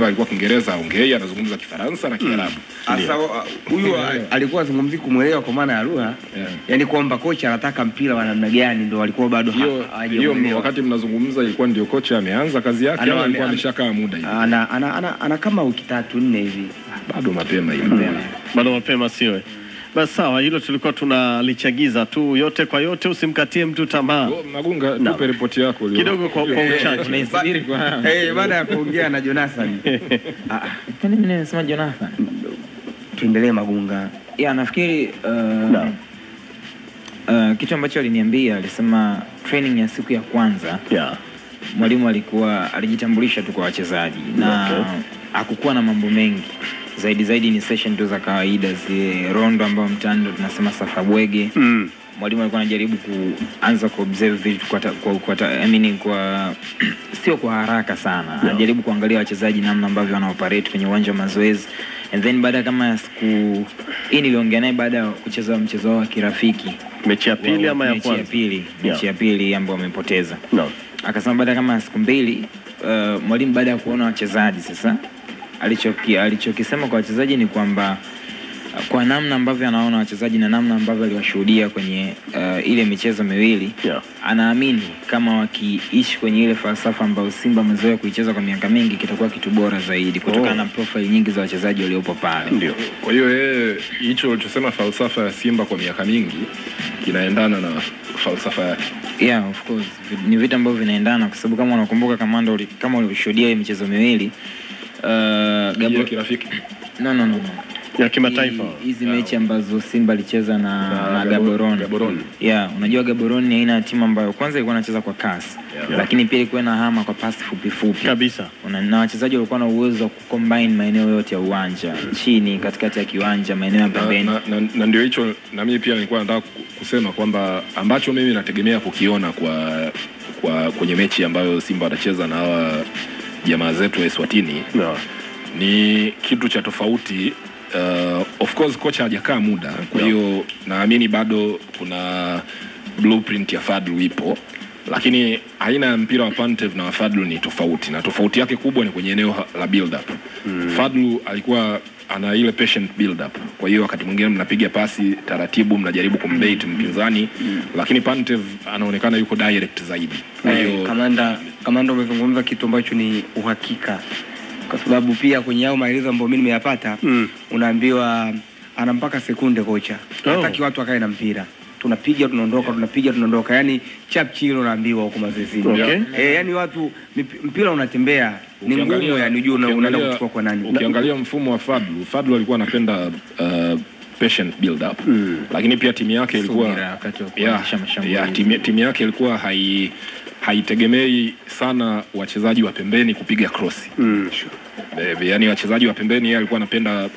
ambaye alikuwa Kiingereza aongei, anazungumza Kifaransa na Kiarabu. Sasa huyu alikuwa azungumzi kumuelewa kwa maana ya lugha. Yaani kwamba kocha anataka mpira wa namna gani ndio walikuwa bado hiyo wakati mnazungumza ilikuwa ndio kocha ameanza kazi yake au alikuwa ameshakaa muda hivi? Ana kama wiki 3-4 hivi. Bado mapema hivi. Bado mapema sio? Basi sawa, hilo tulikuwa tunalichagiza tu. Yote kwa yote, usimkatie mtu tamaa. Magunga, tupe ripoti yako leo kidogo kwa uchache. Tunaisubiri kwa baada ya kuongea na Jonathan. Kwani mimi nimesema Jonathan? Tuendelee Magunga. Nafikiri kitu ambacho aliniambia, alisema training ya siku ya kwanza mwalimu alijitambulisha tu kwa wachezaji na hakukuwa na mambo mengi. Zaidi ni session tu za kawaida, zile rondo ambao mtando tunasema safabwege. Mwalimu alikuwa anajaribu kuanza kuobserve vitu kwa sio kwa haraka sana. Anajaribu kuangalia wachezaji namna ambavyo wana operate kwenye uwanja wa mazoezi. And then baada kama siku hii niliongea naye baada ya kucheza mchezo wao wa kirafiki, mechi ya pili ama ya kwanza? Mechi ya pili ambao wamepoteza. Akasema baada kama siku 2 mwalimu baada ya kuona wachezaji sasa alichokisema kwa wachezaji ni kwamba kwa namna ambavyo anaona wachezaji na namna ambavyo aliwashuhudia kwenye ile michezo miwili, anaamini kama wakiishi kwenye ile falsafa ambayo Simba amezoea kuicheza kwa miaka mingi, kitakuwa kitu bora zaidi kutokana na profile nyingi za wachezaji waliopo pale. Ndio. Kwa hiyo hicho alichosema falsafa ya Simba kwa miaka mingi kinaendana na falsafa yake. Of course. Ni vitu ambavyo vinaendana kwa sababu kama unakumbuka kama ulishuhudia ile michezo miwili Gabo kirafiki. No. Ya kimataifa. Hizi mechi ambazo Simba alicheza na Gaborone. Unajua Gaborone ni aina ya timu ambayo kwanza ilikuwa inacheza kwa kasi, lakini pia ilikuwa inahama kwa pasi fupi kabisa. Na wachezaji walikuwa na uwezo wa kucombine maeneo yote ya uwanja, chini, katikati ya kiwanja, maeneo ya pembeni. Na ndio hicho na mimi pia nilikuwa nataka kusema kwamba ambacho mimi nategemea kukiona kwenye mechi ambayo Simba atacheza na hawa jamaa zetu wa Eswatini ni kitu cha tofauti. Of course kocha hajakaa muda, kwa hiyo naamini bado kuna blueprint ya Fadlu ipo, lakini aina ya mpira wa Pantev na Fadlu ni tofauti, na tofauti yake kubwa ni kwenye eneo la build up. Fadlu alikuwa ana ile patient build up, kwa hiyo wakati mwingine mnapiga pasi taratibu, mnajaribu kumbait mpinzani, lakini Pantev anaonekana yuko direct zaidi. Kwa hiyo kamanda umezungumza kitu ambacho ni uhakika, kwa sababu pia kwenye hao maelezo ambayo mimi nimeyapata, unaambiwa ana mpaka sekunde kocha. Hataki watu wakae na mpira. Tunapiga tunaondoka, yani chap chilo unaambiwa huko mazoezini. Yani watu mpira unatembea, ni ngumu, yani unajua unaenda kuchukua kwa nani. Ukiangalia mfumo wa Fadlu alikuwa anapenda patient build up, lakini pia timu yake ilikuwa timu yake ilikuwa haitegemei sana wachezaji wa pembeni kupiga cross. Yani wachezaji wa pembeni yeye alikuwa anapenda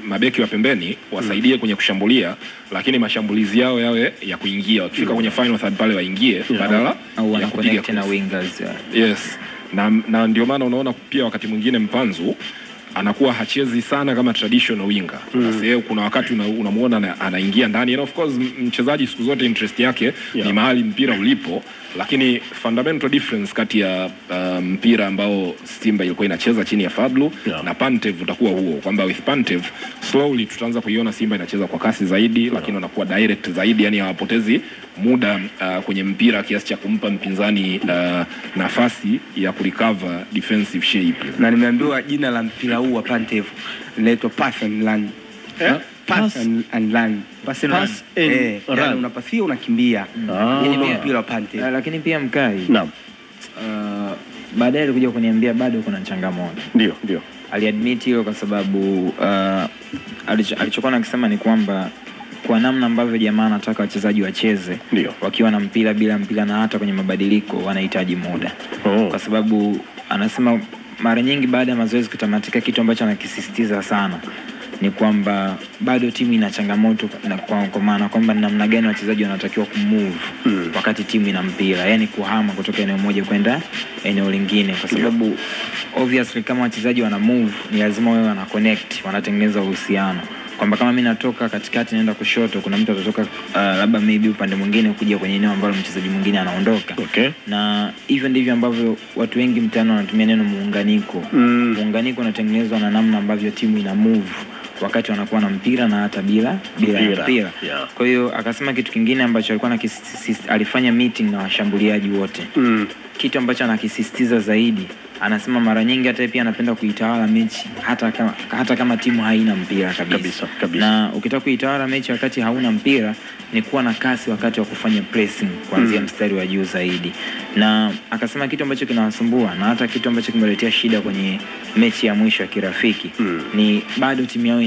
mabeki wa pembeni wasaidie kwenye kushambulia, lakini mashambulizi yao yawe ya kuingia, wakifika kwenye final third pale waingie badala ya kupiga tena wingers. Na ndio maana unaona pia wakati mwingine Mpanzu anakuwa hachezi sana kama traditional winger. Sasa kuna wakati unamuona anaingia ndani, and of course mchezaji siku zote interest yake ni mahali mpira ulipo, lakini fundamental difference kati ya mpira ambao Simba ilikuwa inacheza chini ya Fadlu na Pantev utakuwa huo, kwamba with Pantev slowly tutaanza kuiona Simba inacheza kwa kasi zaidi, lakini wanakuwa direct zaidi, yani hawapotezi muda kwenye mpira kiasi cha kumpa mpinzani nafasi ya kurecover defensive shape. Na nimeambiwa jina la mpira huu wa Pantev linaitwa pass and run. Pass and run. Yani unapasia unakimbia. Ni mpira wa Pantev. Lakini pia Mkai. Baadaye alikuja kuniambia bado kuna changamoto. Ndio. Aliadmit hilo kwa sababu alichokuwa anasema ni kwamba kwa namna ambavyo jamaa anataka wachezaji wacheze wakiwa na mpira bila mpira na hata kwenye mabadiliko wanahitaji muda. Kwa sababu anasema mara nyingi baada ya mazoezi kutamatika, kitu ambacho anakisisitiza sana ni kwamba bado timu ina changamoto, na kwa maana kwamba namna gani wachezaji wanatakiwa kumove wakati timu ina mpira, yani kuhama kutoka eneo moja kwenda eneo lingine, kwa sababu obviously kama wachezaji wana move ni lazima wao wana connect, wanatengeneza uhusiano. kwamba kama mimi natoka katikati naenda kushoto, kuna mtu atatoka labda maybe upande mwingine kuja kwenye eneo ambalo mchezaji mwingine anaondoka. Okay. Na hivyo ndivyo ambavyo watu wengi mtaani wanatumia neno muunganiko. Muunganiko unatengenezwa na namna ambavyo timu ina move wakati wanakuwa na mpira na hata bila mpira. Yeah. Kwa hiyo akasema kitu kingine ambacho alikuwa alifanya meeting na washambuliaji wote. Kitu ambacho anakisisitiza zaidi, anasema mara nyingi hata pia anapenda kuitawala mechi hata kama timu haina mpira kabisa. Na ukitaka kuitawala mechi wakati hauna mpira ni kuwa na kasi wakati wa kufanya pressing kuanzia mstari wa juu zaidi. Na akasema kitu ambacho kinawasumbua na hata kitu ambacho kimeletea shida kwenye mechi ya mwisho ya kirafiki ni bado timu yao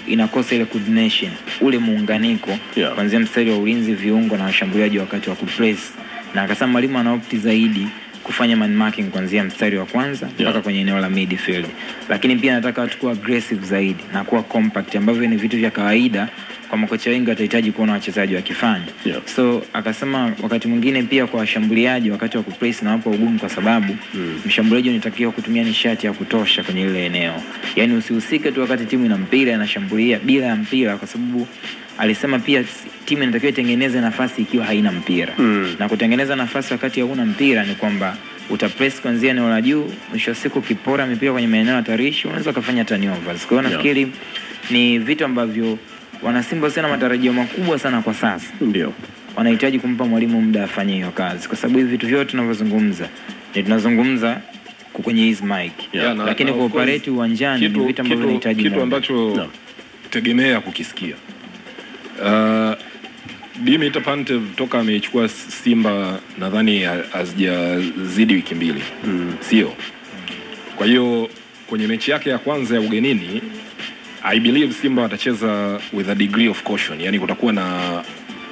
inakosa ile coordination, ule muunganiko kuanzia mstari wa ulinzi, viungo na washambuliaji wakati wa kupress. Na akasema mwalimu anaopti zaidi kufanya man marking kuanzia mstari wa kwanza mpaka kwenye eneo la midfield. Lakini pia nataka watu kuwa aggressive zaidi na kuwa compact, ambavyo ni vitu vya kawaida kwa makocha wengi watahitaji kuona wachezaji wakifanya. So akasema wakati mwingine pia kwa washambuliaji wakati wa kupress na wapo ugumu, kwa sababu mshambuliaji unatakiwa kutumia nishati ya kutosha kwenye ile eneo. Yaani usihusike tu wakati timu ina mpira inashambulia bila ya mpira, kwa sababu alisema pia timu inatakiwa itengeneze nafasi ikiwa haina mpira. Na kutengeneza nafasi wakati hauna mpira ni kwamba utapress kuanzia eneo la juu, mwisho siku kipora mipira kwenye maeneo hatarishi unaweza kufanya turnovers. Kwa hiyo nafikiri ni vitu ambavyo wanasimba sana matarajio makubwa sana kwa sasa. Ndio. Wanahitaji kumpa mwalimu muda afanye hiyo kazi, kwa sababu hivi vitu vyote tunavyozungumza ni tunazungumza kwenye hizi mic. Lakini kwa operate uwanjani ni vitu ambavyo vinahitaji kitu ambacho tegemea kukisikia. Dimitar Pantev toka ameichukua Simba nadhani hazijazidi wiki 2. Sio? Kwa hiyo kwenye mechi yake ya kwanza ya ugenini, I believe Simba watacheza with a degree of caution. Yani kutakuwa na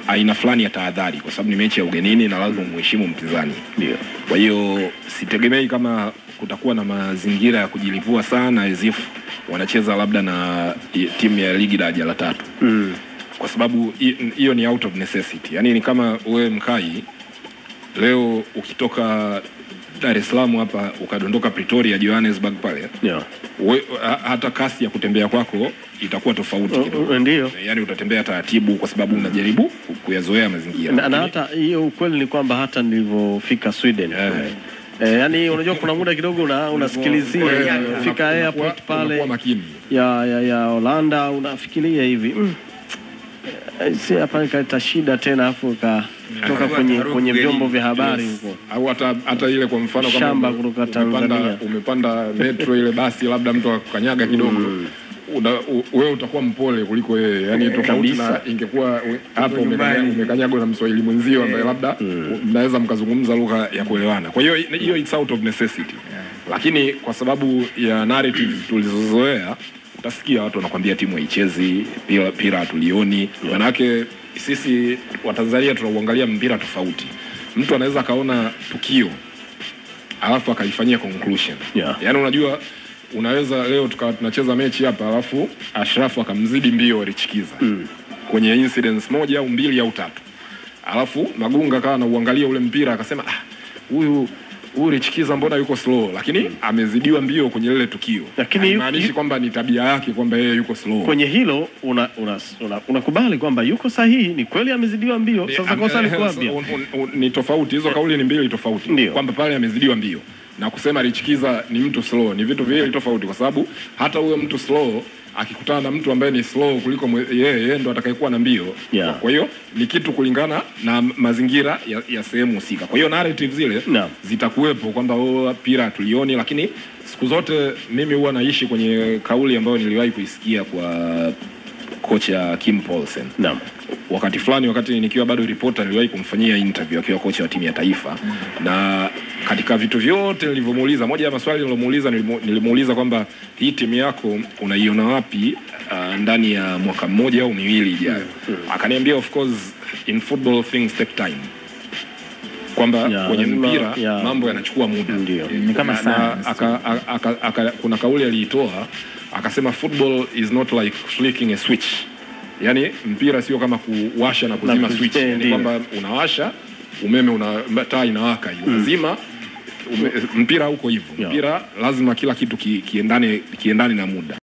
aina fulani ya tahadhari, kwa sababu ni mechi ya ugenini na lazima muheshimu mpinzani. Kwa hiyo sitegemei kama kutakuwa na mazingira ya kujilipua sana as if wanacheza labda na timu ya ligi daraja la 3. Kwa sababu hiyo ni out of necessity. Yani ni kama wewe Mkai leo ukitoka Dar es Salaam hapa ukadondoka Pretoria, Johannesburg pale. Hata kasi ya kutembea kwako itakuwa tofauti kidogo. Ndio. Yani utatembea taratibu kwa sababu unajaribu kuyazoea mazingira. Na hata hiyo ukweli ni kwamba hata nilivyofika Sweden. Yani unajua kuna muda kidogo unasikilizia fika airport pale ya Holanda, unafikiria hivi si hapa ikaleta shida tena, afu toka kwenye vyombo vya habari huko. Au hata ile kwa mfano kama kutoka Tanzania umepanda metro ile basi labda mtu akakanyaga kidogo, wewe utakuwa mpole kuliko yeye. Yani tofauti na ingekuwa hapo umekanyagwa na Mswahili mwenzio ambaye labda mnaweza mkazungumza lugha ya kuelewana. Kwa hiyo it's out of necessity. Lakini kwa sababu ya narratives tulizozoea, utasikia watu wanakuambia timu haichezi, mpira hatulioni. Manake sisi Watanzania tunauangalia mpira tofauti. Mtu anaweza kaona tukio alafu akaifanyia conclusion. Yani unajua unaweza leo tunacheza mechi hapa alafu Ashraf akamzidi mbio Richikiza kwenye incidents 1 au 2 au 3. Alafu Magunga kawa anauangalia ule mpira akasema huyu Richikiza mbona yuko slow, lakini amezidiwa mbio kwenye lile tukio. Lakini maanishi kwamba ni tabia yake kwamba yeye yuko slow. Kwenye hilo unakubali kwamba yuko sahihi, ni kweli amezidiwa mbio. Sasa kosa liko wapi? Ni tofauti, hizo kauli ni mbili tofauti. Kwamba pale amezidiwa mbio na kusema Richikiza ni mtu slow ni vitu viwili tofauti, kwa sababu hata huyo mtu slow akikutana na mtu ambaye ni slow kuliko yeye ndo atakayekuwa na mbio. Kwa hiyo ni kitu kulingana na mazingira ya sehemu husika. Kwa hiyo narrative zile zitakuwepo kwamba mpira tulioni, lakini siku zote mimi huwa naishi kwenye kauli ambayo niliwahi kuisikia kwa kocha Kim Poulsen. Wakati fulani, wakati nikiwa bado reporter, niliwahi kumfanyia interview akiwa kocha wa timu ya taifa. Na katika vitu vyote nilivyomuuliza, moja ya maswali nilimuuliza kwamba hii timu yako unaiona wapi ndani ya mwaka 1 au 2 ijayo. Akaniambia of course in football things take time. Kwamba kwenye mpira mambo yanachukua muda. Ni kama sana. Kuna kauli aliitoa akasema football is not like flicking a switch. Yani mpira sio kama kuwasha na kuzima switch. Ni kwamba unawasha umeme, taa inawaka, unazima mpira huko hivyo. Mpira lazima kila kitu kiendane na muda.